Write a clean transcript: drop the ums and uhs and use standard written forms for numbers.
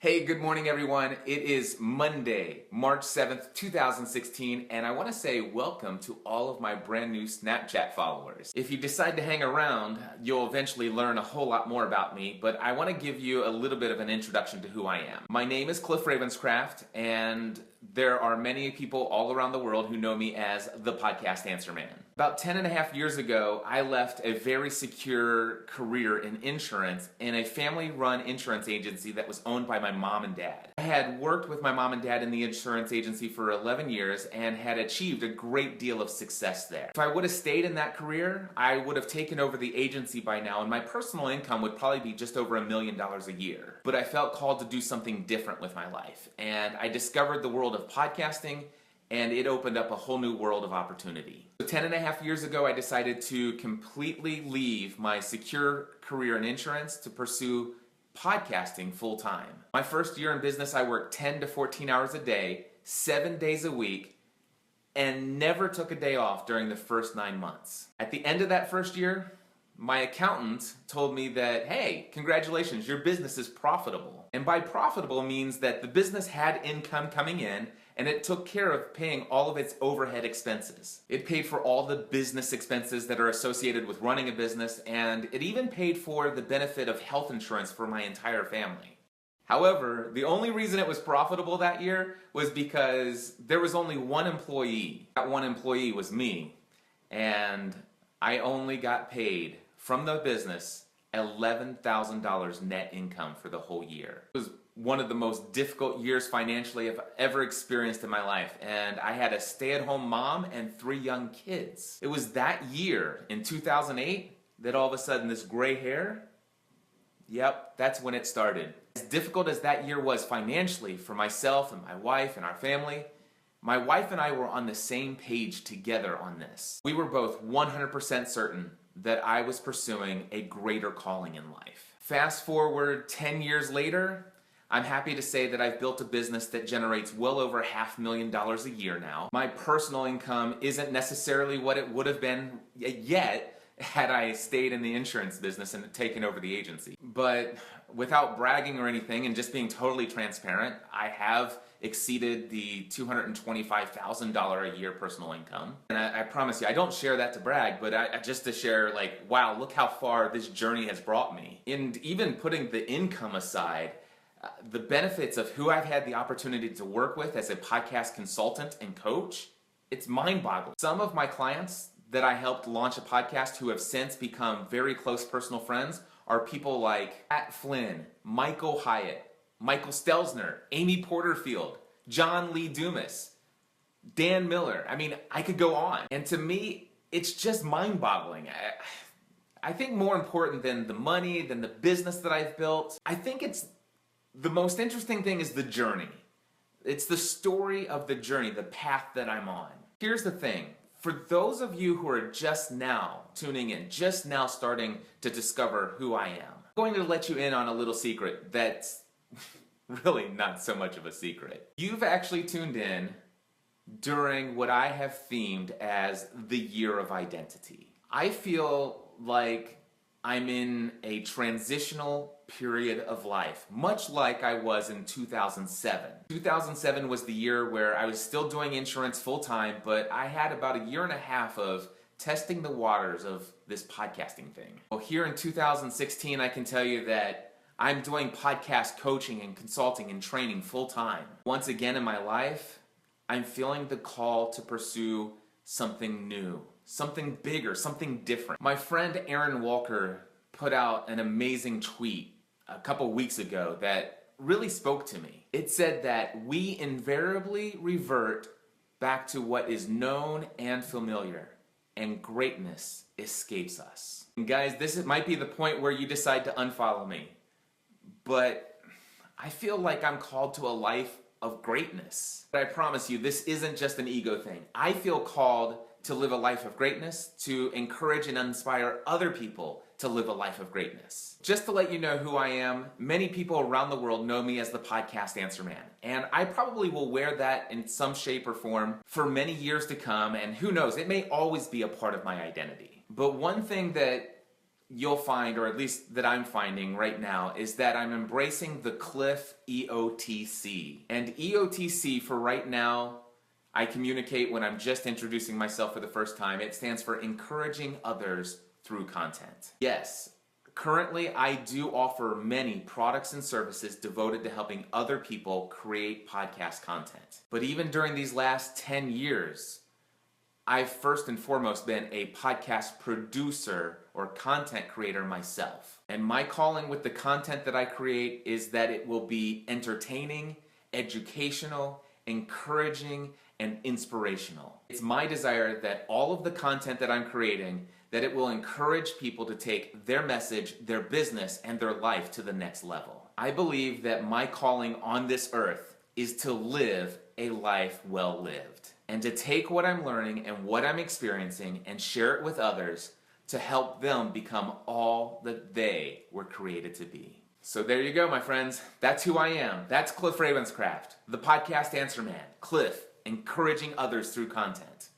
Hey, good morning everyone. It is Monday, March 7th, 2016, and I want to say welcome to all of my brand new Snapchat followers. If you decide to hang around, you'll eventually learn a whole lot more about me, but I want to give you a little bit of an introduction to who I am. My name is Ravenscraft, and there are many people all around the world who know me as the Podcast Answer Man. About 10.5 years ago, I left a very secure career in insurance in a family-run insurance agency that was owned by my mom and dad. I had worked with my mom and dad in the insurance agency for 11 years and had achieved a great deal of success there. If I would have stayed in that career, I would have taken over the agency by now, and my personal income would probably be just over $1 million a year. But I felt called to do something different with my life, and I discovered the world of podcasting, and it opened up a whole new world of opportunity. So 10.5 years ago, I decided to completely leave my secure career in insurance to pursue podcasting full time. My first year in business, I worked 10 to 14 hours a day, 7 days a week, and never took a day off during the first 9 months. At the end of that first year, my accountant told me that, hey, congratulations, your business is profitable. And by profitable means that the business had income coming in, and it took care of paying all of its overhead expenses. It paid for all the business expenses that are associated with running a business, and it even paid for the benefit of health insurance for my entire family. However, the only reason it was profitable that year was because there was only one employee. That one employee was me, and I only got paid from the business $11,000 net income for the whole year. It was one of the most difficult years financially I've ever experienced in my life, and I had a stay-at-home mom and 3 young kids. It was that year, in 2008, that all of a sudden this gray hair, yep, that's when it started. As difficult as that year was financially for myself and my wife and our family, my wife and I were on the same page together on this. We were both 100% certain that I was pursuing a greater calling in life. Fast forward 10 years later, I'm happy to say that I've built a business that generates well over $500,000 a year now. My personal income isn't necessarily what it would have been yet had I stayed in the insurance business and taken over the agency. But without bragging or anything and just being totally transparent, I have exceeded the $225,000 a year personal income. And I promise you, I don't share that to brag, but just to share, like, wow, look how far this journey has brought me. And even putting the income aside, the benefits of who I've had the opportunity to work with as a podcast consultant and coach, it's mind-boggling. Some of my clients that I helped launch a podcast who have since become very close personal friends are people like Pat Flynn, Michael Hyatt, Michael Stelzner, Amy Porterfield, John Lee Dumas, Dan Miller. I mean, I could go on. And to me, it's just mind-boggling. I think more important than the money, than the business that I've built, I think it's the most interesting thing is the journey. It's the story of the journey, the path that I'm on. Here's the thing. For those of you who are just now tuning in, just now starting to discover who I am, I'm going to let you in on a little secret that's really not so much of a secret. You've actually tuned in during what I have themed as the year of identity. I feel like I'm in a transitional period of life, much like I was in 2007. 2007 was the year where I was still doing insurance full-time, but I had about 1.5 years of testing the waters of this podcasting thing. Well, here in 2016, I can tell you that I'm doing podcast coaching and consulting and training full-time. Once again in my life, I'm feeling the call to pursue something new, something bigger, something different. My friend Aaron Walker put out an amazing tweet a couple weeks ago that really spoke to me. It said that we invariably revert back to what is known and familiar, and greatness escapes us. And guys, might be the point where you decide to unfollow me, but I feel like I'm called to a life of greatness. But I promise you, this isn't just an ego thing. I feel called to live a life of greatness, to encourage and inspire other people to live a life of greatness. Just to let you know who I am, many people around the world know me as the Podcast Answer Man, and I probably will wear that in some shape or form for many years to come, and who knows, it may always be a part of my identity. But one thing that you'll find, or at least that I'm finding right now, is that I'm embracing the Cliff EOTC. And EOTC, for right now, I communicate when I'm just introducing myself for the first time. It stands for encouraging others through content. Yes, currently I do offer many products and services devoted to helping other people create podcast content. But even during these last 10 years, I've first and foremost been a podcast producer or content creator myself. And my calling with the content that I create is that it will be entertaining, educational, encouraging, and inspirational. It's my desire that all of the content that I'm creating, that it will encourage people to take their message, their business, and their life to the next level. I believe that my calling on this earth is to live a life well lived, and to take what I'm learning and what I'm experiencing and share it with others to help them become all that they were created to be. So there you go, my friends. That's who I am. That's Cliff Ravenscraft, the podcast answer man. Cliff, encouraging others through content.